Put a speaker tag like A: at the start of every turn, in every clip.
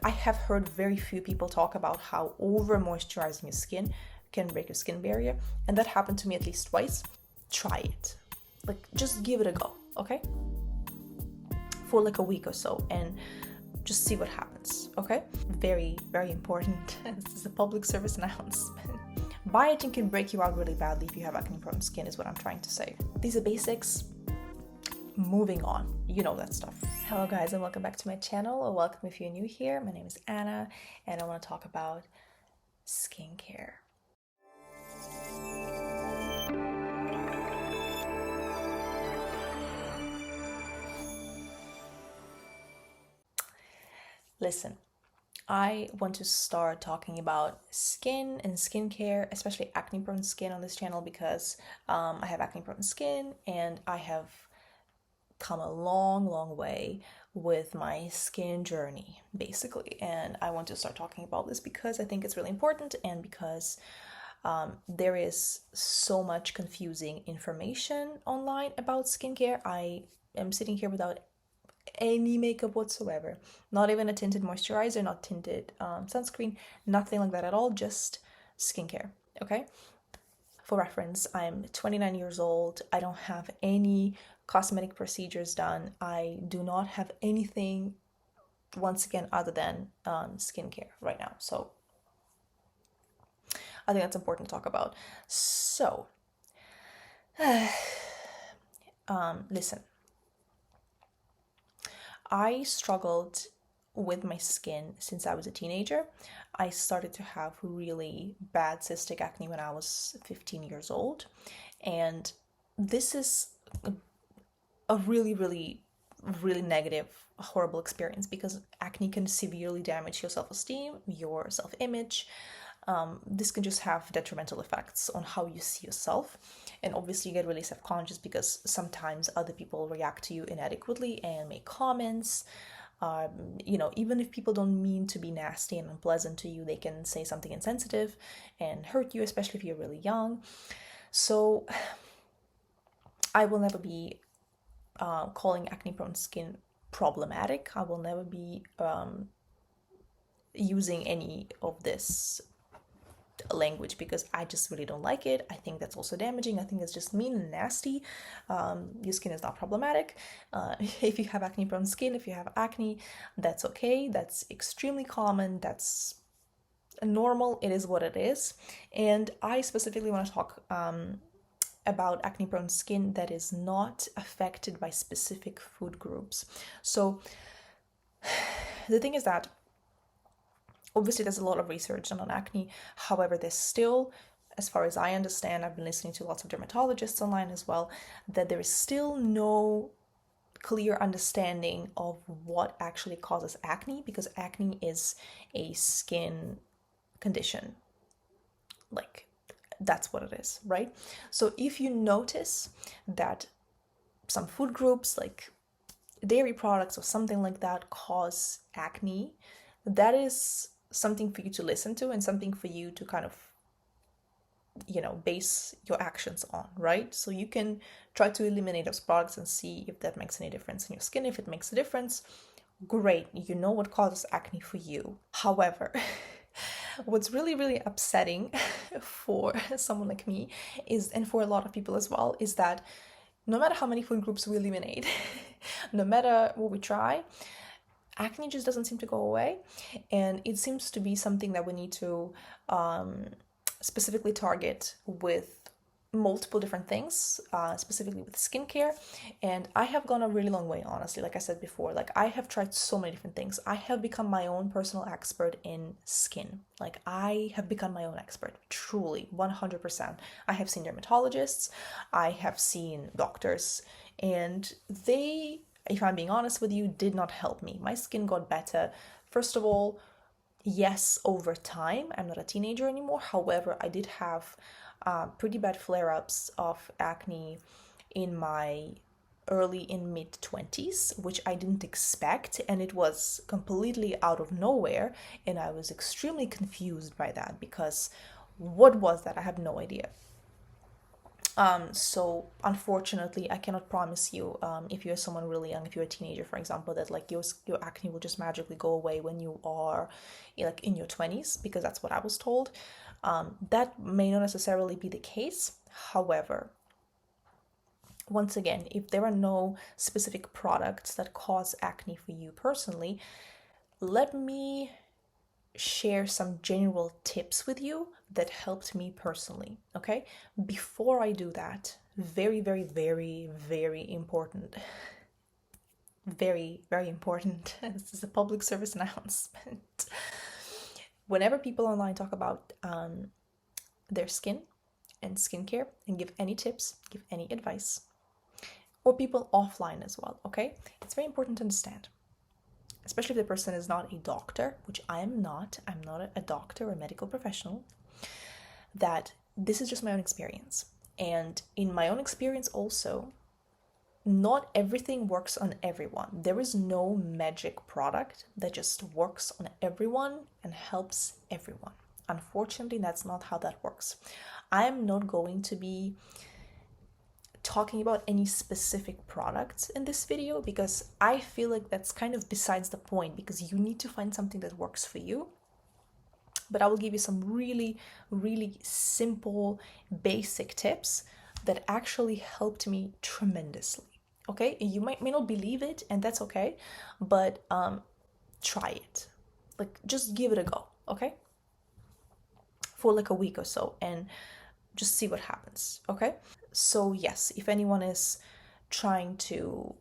A: I have heard very few people talk about how over moisturizing your skin can break your skin barrier, and that happened to me at least twice. Try it. Like, just give it a go, okay? For like a week or so, and just see what happens, okay? Very, very important. This is a public service announcement. Biotin can break you out really badly if you have acne-prone skin, is what I'm trying to say. These are basics. Moving on, you know that stuff. Hello guys, and welcome back to my channel, or welcome if you're new here. My name is Anna, and I want to talk about skincare. Listen, I want to start talking about skin and skincare, especially acne-prone skin on this channel, because I have acne-prone skin and I have come a long way with my skin journey, basically. And I want to start talking about this because I think it's really important, and because there is so much confusing information online about skincare. I am sitting here without any makeup whatsoever, not even a tinted moisturizer, not tinted sunscreen, nothing like that at all, just skincare, okay? For reference, I'm 29 years old. I don't have any cosmetic procedures done. I do not have anything, once again, other than skincare right now. So I think that's important to talk about. So, listen. I struggled with my skin since I was a teenager. I started to have really bad cystic acne when I was 15 years old. And this is a really negative, horrible experience, because acne can severely damage your self-esteem, your self-image. This can just have detrimental effects on how you see yourself. And obviously you get really self-conscious because sometimes other people react to you inadequately and make comments. Even if people don't mean to be nasty and unpleasant to you, they can say something insensitive and hurt you, especially if you're really young. So I will never be calling acne-prone skin problematic. I will never be using any of this language because I just really don't like it. I think that's also damaging. I think it's just mean and nasty. Your skin is not problematic. If you have acne-prone skin, if you have acne, that's okay. That's extremely common. That's normal. It is what it is. And I specifically want to talk about acne-prone skin that is not affected by specific food groups. So the thing is that obviously there's a lot of research done on acne. However, there's still, as far as I understand, I've been listening to lots of dermatologists online as well, that there is still no clear understanding of what actually causes acne, because acne is a skin condition. Like, that's what it is, right? So if you notice that some food groups like dairy products or something like that cause acne, that is something for you to listen to and something for you to kind of, base your actions on, right? So you can try to eliminate those products and see if that makes any difference in your skin. If it makes a difference, great, you know what causes acne for you. However, what's really upsetting for someone like me is, and for a lot of people as well, is that no matter how many food groups we eliminate, no matter what we try, acne just doesn't seem to go away. And it seems to be something that we need to specifically target with multiple different things, specifically with skincare. And I have gone a really long way, honestly. Like I said before, like I have tried so many different things. I have become my own personal expert in skin. Like I have become my own expert, truly, 100%. I have seen dermatologists, I have seen doctors, and they, if I'm being honest with you, did not help me. My skin got better. First of all, yes, over time. I'm not a teenager anymore. However, I did have pretty bad flare-ups of acne in my early and mid-20s, which I didn't expect, and it was completely out of nowhere, and I was extremely confused by that because what was that? I have no idea. So unfortunately, I cannot promise you, if you're someone really young, if you're a teenager, for example, that like your acne will just magically go away when you are like in your 20s, because that's what I was told. That may not necessarily be the case. However, once again, if there are no specific products that cause acne for you personally, let me share some general tips with you that helped me personally, okay? Before I do that, very, very, very, very important, very, very important, this is a public service announcement. Whenever people online talk about their skin and skincare and give any tips, give any advice, or people offline as well, okay? It's very important to understand, especially if the person is not a doctor, which I am not. I'm not a doctor or a medical professional, that this is just my own experience. And in my own experience also, not everything works on everyone. There is no magic product that just works on everyone and helps everyone. Unfortunately, that's not how that works. I'm not going to be talking about any specific products in this video because I feel like that's kind of besides the point, because you need to find something that works for you. But I will give you some really, really simple, basic tips that actually helped me tremendously. Okay, you may not believe it, and that's okay, but try it. Like, just give it a go, okay? For like a week or so, and just see what happens, okay? So yes, if anyone is trying to,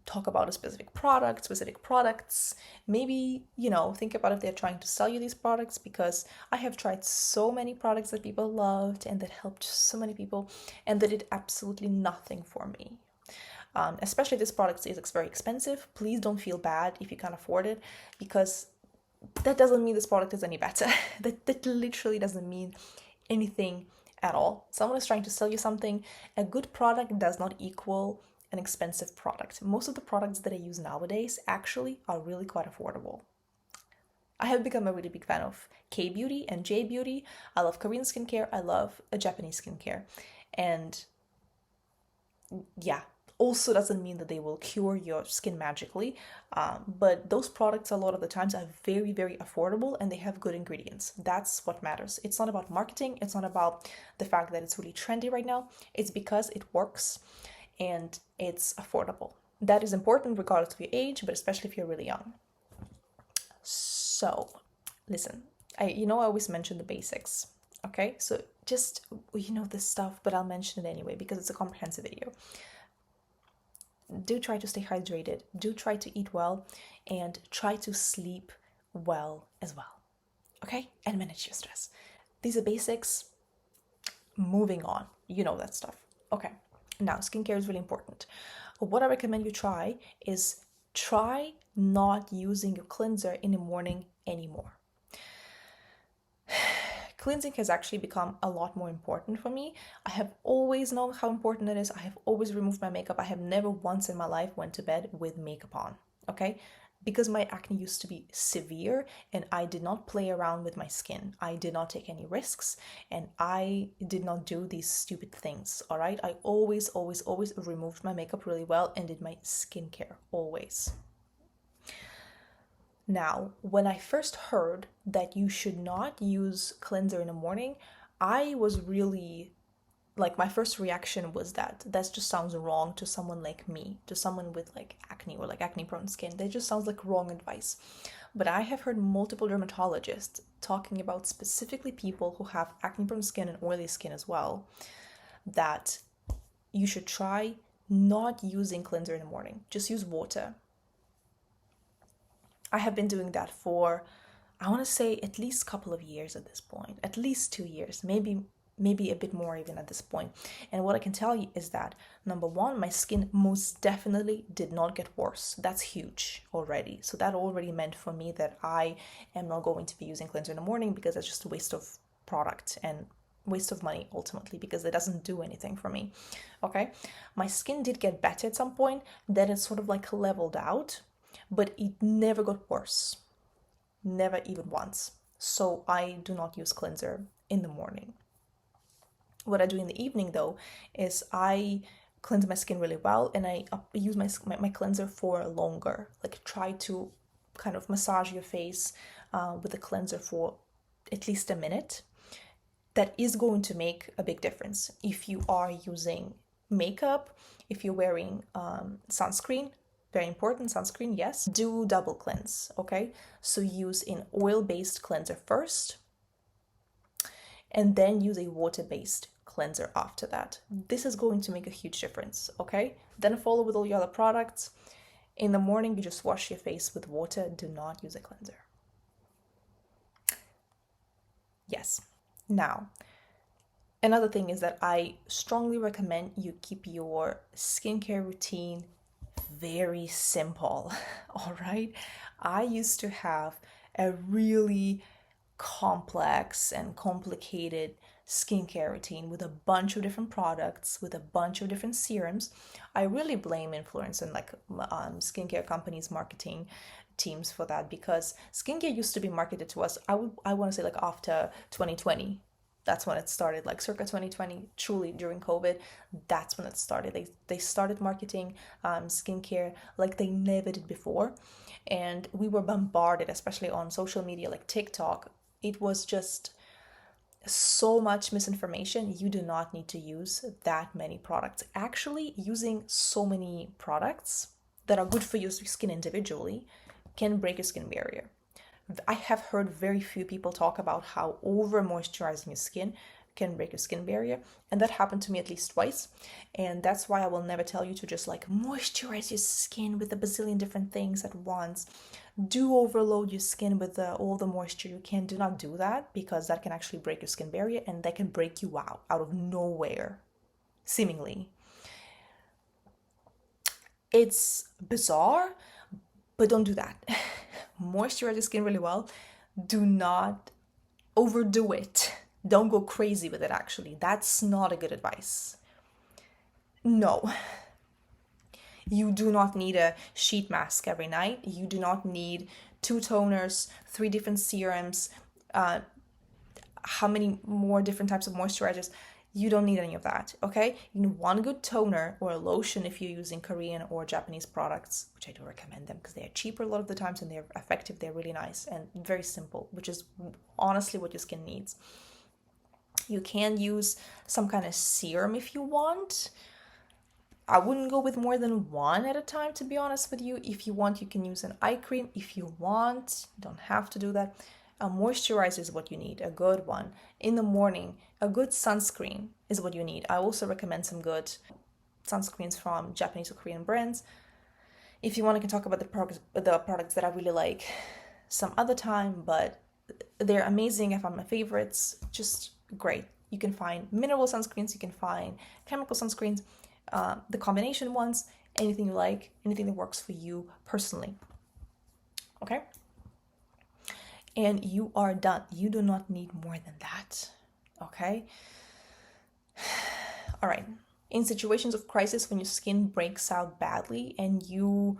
A: talk about a specific product, specific products, maybe, think about if they're trying to sell you these products, because I have tried so many products that people loved and that helped so many people, and that did absolutely nothing for me. Especially if this product is very expensive, please don't feel bad if you can't afford it, because that doesn't mean this product is any better. that literally doesn't mean anything at all. Someone is trying to sell you something. A good product does not equal an expensive product. Most of the products that I use nowadays actually are really quite affordable. I have become a really big fan of K-beauty and J-beauty. I love Korean skincare. I love Japanese skincare. And yeah, also doesn't mean that they will cure your skin magically, but those products a lot of the times are very, very affordable and they have good ingredients. That's what matters. It's not about marketing. It's not about the fact that it's really trendy right now. It's because it works and it's affordable. That is important regardless of your age, but especially if you're really young. So listen, I always mention the basics. Okay, so just, this stuff, but I'll mention it anyway because it's a comprehensive video. Do try to stay hydrated, do try to eat well, and try to sleep well as well. Okay, and manage your stress. These are basics. Moving on, that stuff. Okay, now skincare is really important. What I recommend you try is try not using your cleanser in the morning anymore. Cleansing has actually become a lot more important for me. I have always known how important it is. I have always removed my makeup. I have never once in my life went to bed with makeup on, okay? Because my acne used to be severe and I did not play around with my skin. I did not take any risks and I did not do these stupid things, all right? I always, always, always removed my makeup really well and did my skincare, always. Now, when I first heard that you should not use cleanser in the morning, I was really, my first reaction was that just sounds wrong to someone like me, to someone with acne or acne prone skin. That just sounds like wrong advice. But I have heard multiple dermatologists talking about specifically people who have acne prone skin and oily skin as well, that you should try not using cleanser in the morning. Just use water. I have been doing that for, I want to say, at least a couple of years at this point, at least 2 years, maybe a bit more even at this point. And what I can tell you is that, number one, my skin most definitely did not get worse. That's huge already. So that already meant for me that I am not going to be using cleanser in the morning, because that's just a waste of product and waste of money ultimately, because it doesn't do anything for me. Okay, my skin did get better at some point, then it sort of leveled out, but it never got worse, never even once. So I do not use cleanser in the morning. What I do in the evening though is I cleanse my skin really well, and I use my cleanser for longer. Like try to kind of massage your face with the cleanser for at least a minute. That is going to make a big difference. If you are using makeup, if you're wearing sunscreen, very important, sunscreen, yes, do double cleanse, okay? So use an oil-based cleanser first, and then use a water-based cleanser after that. This is going to make a huge difference, okay? Then follow with all your other products. In the morning, you just wash your face with water. Do not use a cleanser. Yes. Now, another thing is that I strongly recommend you keep your skincare routine very simple, all right? I used to have a really complex and complicated skincare routine with a bunch of different products, with a bunch of different serums. I really blame influence and skincare companies' marketing teams for that, because skincare used to be marketed to us, I want to say like after 2020. That's when it started, like circa 2020, truly during COVID. That's when it started. They started marketing skincare like they never did before. And we were bombarded, especially on social media like TikTok. It was just so much misinformation. You do not need to use that many products. Actually, using so many products that are good for your skin individually can break your skin barrier. I have heard very few people talk about how over moisturizing your skin can break your skin barrier, and that happened to me at least twice. And that's why I will never tell you to just like moisturize your skin with a bazillion different things at once. Do overload your skin with all the moisture you can. Do not do that, because that can actually break your skin barrier, and that can break you out of nowhere, seemingly. It's bizarre, but don't do that. Moisturize your skin really well. Do not overdo it. Don't go crazy with it, actually. That's not a good advice. No. You do not need a sheet mask every night. You do not need 2 toners, 3 different serums, how many more different types of moisturizers. You don't need any of that, okay? You need one good toner or a lotion if you're using Korean or Japanese products, which I do recommend them because they are cheaper a lot of the times and they're effective. They're really nice and very simple, which is honestly what your skin needs. You can use some kind of serum if you want. I wouldn't go with more than one at a time, to be honest with you. If you want, you can use an eye cream if you want. You don't have to do that. A moisturizer is what you need, a good one. In the morning, a good sunscreen is what you need. I also recommend some good sunscreens from Japanese or Korean brands. If you want, I can talk about the products that I really like some other time, but they're amazing. I found my favorites, just great. You can find mineral sunscreens, you can find chemical sunscreens, the combination ones, anything you like, anything that works for you personally. Okay? And you are done. You do not need more than that. Okay? All right. In situations of crisis, when your skin breaks out badly and you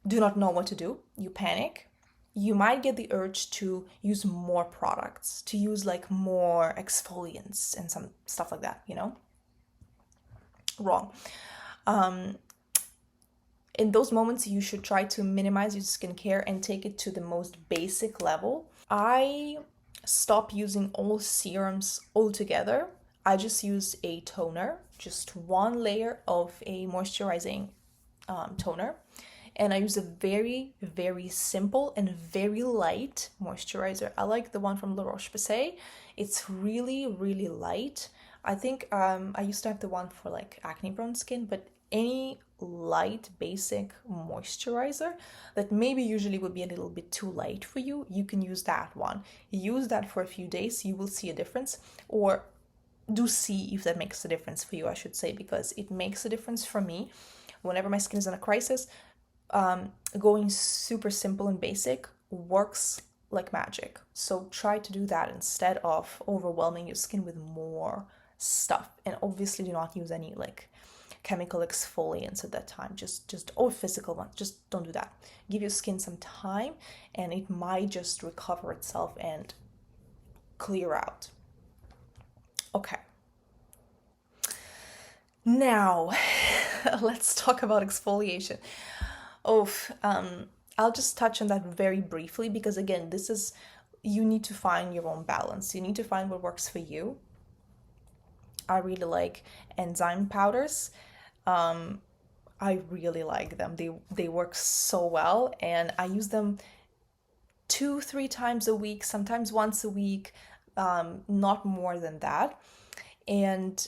A: do not know what to do, you panic, you might get the urge to use more products, to use like more exfoliants and some stuff like that, Wrong. In those moments, you should try to minimize your skincare and take it to the most basic level. I stopped using all serums altogether. I just use a toner, just one layer of a moisturizing toner. And I use a very, very simple and very light moisturizer. I like the one from La Roche-Posay. It's really, really light. I think I used to have the one for like acne-prone skin, but any light basic moisturizer that maybe usually would be a little bit too light for you, you can use that one. Use that for a few days, you will see a difference, or do see if that makes a difference for you, I should say, because it makes a difference for me. Whenever my skin is in a crisis, going super simple and basic works like magic. So try to do that instead of overwhelming your skin with more stuff. And obviously do not use any like chemical exfoliants at that time, just or physical ones. Just don't do that. Give your skin some time and it might just recover itself and clear out. Okay, Now, let's talk about exfoliation. Oh, I'll just touch on that very briefly because, again, this is, you need to find your own balance. You need to find what works for you. I really like enzyme powders. I really like them. They work so well, and I use them 2-3 times a week, sometimes once a week, not more than that. And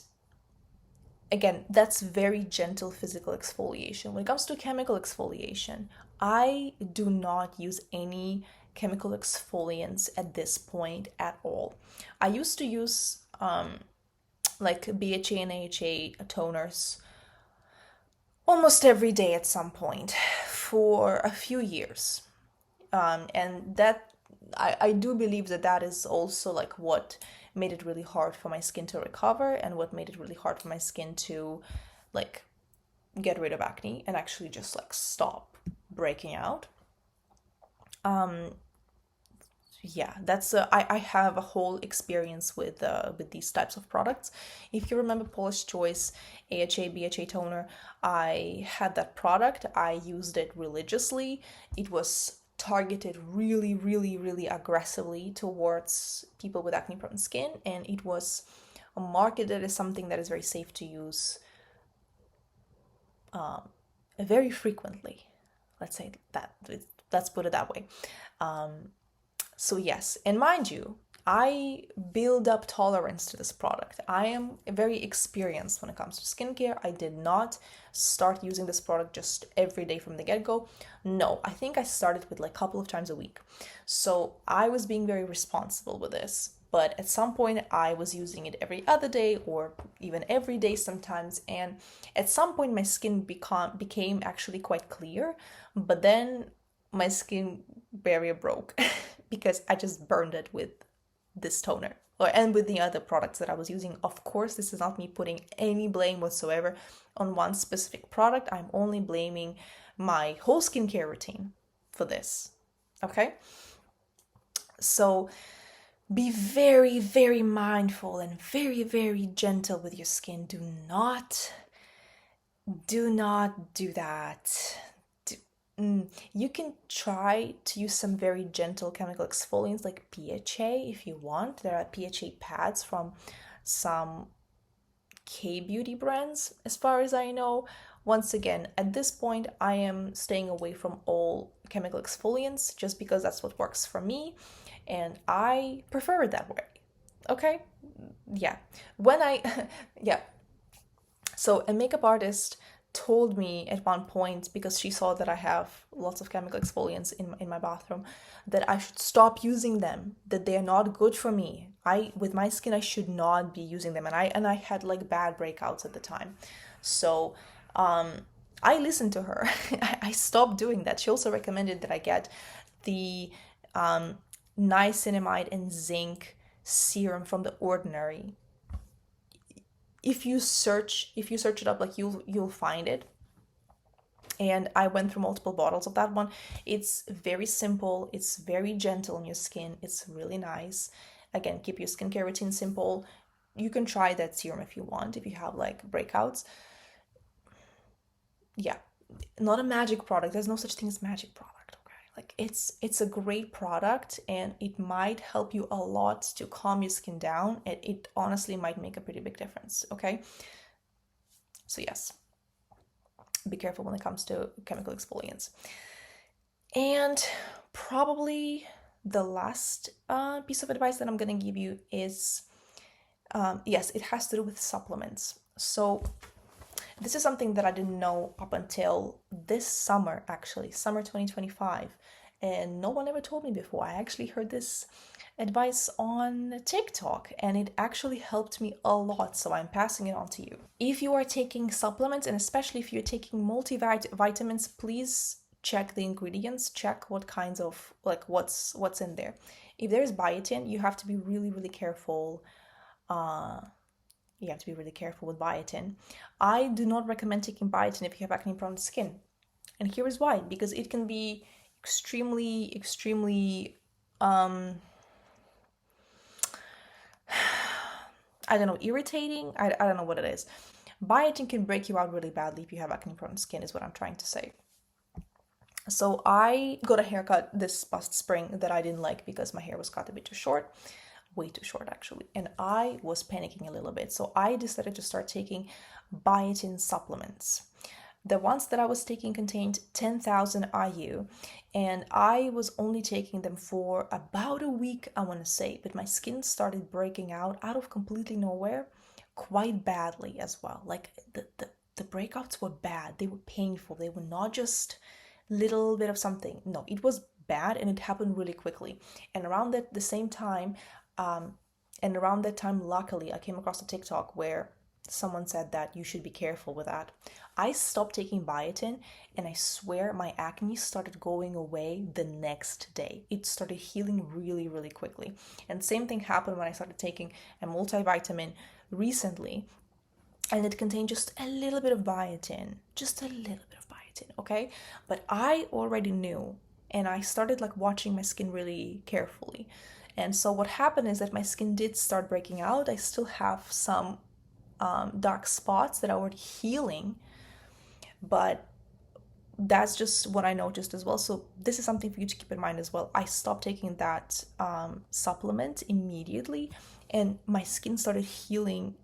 A: again, that's very gentle physical exfoliation. When it comes to chemical exfoliation, I do not use any chemical exfoliants at this point at all. I used to use like BHA and AHA toners almost every day at some point for a few years. And that I do believe that that is also like what made it really hard for my skin to recover and what made it really hard for my skin to like get rid of acne and actually just like stop breaking out. Yeah, that's I have a whole experience with these types of products. If you remember Polish Choice AHA BHA toner, I had that product. I used it religiously. It was targeted really, really, really aggressively towards people with acne prone skin, and it was marketed as something that is very safe to use very frequently. Let's say that. Let's put it that way. So yes, and mind you, I build up tolerance to this product. I am very experienced when it comes to skincare. I did not start using this product just every day from the get-go. No, I think I started with like a couple of times a week. So I was being very responsible with this. But at some point, I was using it every other day or even every day sometimes. And at some point, my skin became actually quite clear. But then my skin barrier broke because I just burned it with this toner and with the other products that I was using. Of course, this is not me putting any blame whatsoever on one specific product. I'm only blaming my whole skincare routine for this. Okay? So be very, very mindful and very, very gentle with your skin. Do not do that. You can try to use some very gentle chemical exfoliants like PHA if you want. There are PHA pads from some K-beauty brands, as far as I know. Once again, at this point, I am staying away from all chemical exfoliants just because that's what works for me, and I prefer it that way. Okay? Yeah. Yeah. So, a makeup artist told me at one point, because she saw that I have lots of chemical exfoliants in my bathroom, that I should stop using them, that they are not good for me. With my skin, I should not be using them, and I had like bad breakouts at the time. So I listened to her. I stopped doing that. She also recommended that I get the niacinamide and zinc serum from The Ordinary. If you search it up, like you'll find it. And I went through multiple bottles of that one. It's very simple, it's very gentle on your skin, it's really nice. Again, keep your skincare routine simple. You can try that serum if you want, if you have like breakouts. Yeah, not a magic product. There's no such thing as magic product. Like it's a great product, and it might help you a lot to calm your skin down. It honestly might make a pretty big difference. Okay, so yes, be careful when it comes to chemical exfoliants. And probably the last piece of advice that I'm gonna give you is yes, it has to do with supplements. So this is something that I didn't know up until this summer, actually, summer 2025. And no one ever told me before. I actually heard this advice on TikTok, and it actually helped me a lot. So I'm passing it on to you. If you are taking supplements, and especially if you're taking multivitamins, please check the ingredients, check what kinds of, like what's in there. If there's biotin, you have to be really, really careful. You have to be really careful with biotin. I do not recommend taking biotin if you have acne prone skin. And here is why. Because it can be extremely, extremely, I don't know, irritating. I don't know what it is. Biotin can break you out really badly if you have acne prone skin, is what I'm trying to say. So I got a haircut this past spring that I didn't like because my hair was cut a bit too short, way too short actually, and I was panicking a little bit. So I decided to start taking biotin supplements. The ones that I was taking contained 10,000 IU, and I was only taking them for about a week, I want to say, but my skin started breaking out of completely nowhere quite badly as well. Like the breakouts were bad, they were painful, they were not just little bit of something. No, it was bad, and it happened really quickly. And around that the same time, luckily, I came across a TikTok where someone said that you should be careful with that. I stopped taking biotin, and I swear my acne started going away the next day. It started healing really, really quickly. And same thing happened when I started taking a multivitamin recently, and it contained just a little bit of biotin, okay? But I already knew, and I started like watching my skin really carefully. And so what happened is that my skin did start breaking out. I still have some dark spots that are already healing, but that's just what I noticed as well. So this is something for you to keep in mind as well. I stopped taking that supplement immediately, and my skin started healing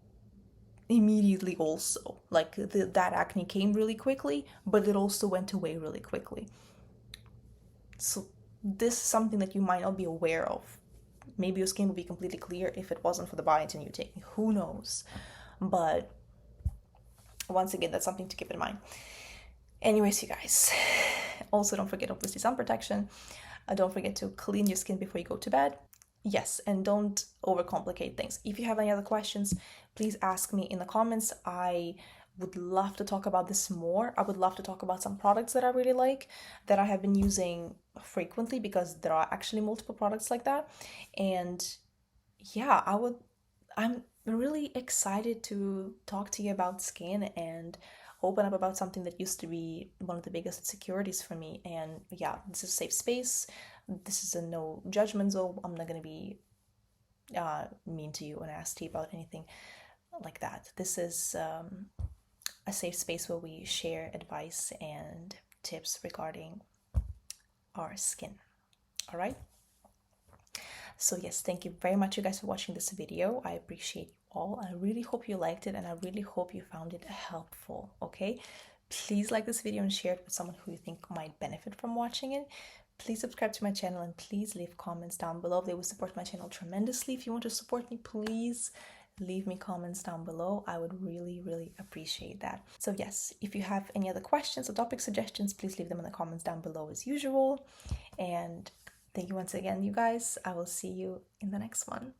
A: immediately also. Like that acne came really quickly, but it also went away really quickly. So this is something that you might not be aware of. Maybe your skin would be completely clear if it wasn't for the biotin you're taking. Who knows? But once again, that's something to keep in mind. Anyways, you guys, also don't forget, obviously, sun protection. Don't forget to clean your skin before you go to bed. Yes, and don't overcomplicate things. If you have any other questions, please ask me in the comments. I would love to talk about this more. I would love to talk about some products that I really like, that I have been using frequently, because there are actually multiple products like that. And yeah, I'm really excited to talk to you about skin and open up about something that used to be one of the biggest insecurities for me. And yeah, this is a safe space. This is a no judgment zone. I'm not going to be mean to you or nasty about anything like that. This is a safe space where we share advice and tips regarding our skin. All right? So yes, thank you very much, you guys, for watching this video. I appreciate you all. I really hope you liked it, and I really hope you found it helpful, okay? Please like this video and share it with someone who you think might benefit from watching it. Please subscribe to my channel, and please leave comments down below. They will support my channel tremendously. If you want to support me, please leave me comments down below. I would really, really appreciate that. So yes, if you have any other questions or topic suggestions, please leave them in the comments down below as usual. And thank you once again, you guys. I will see you in the next one.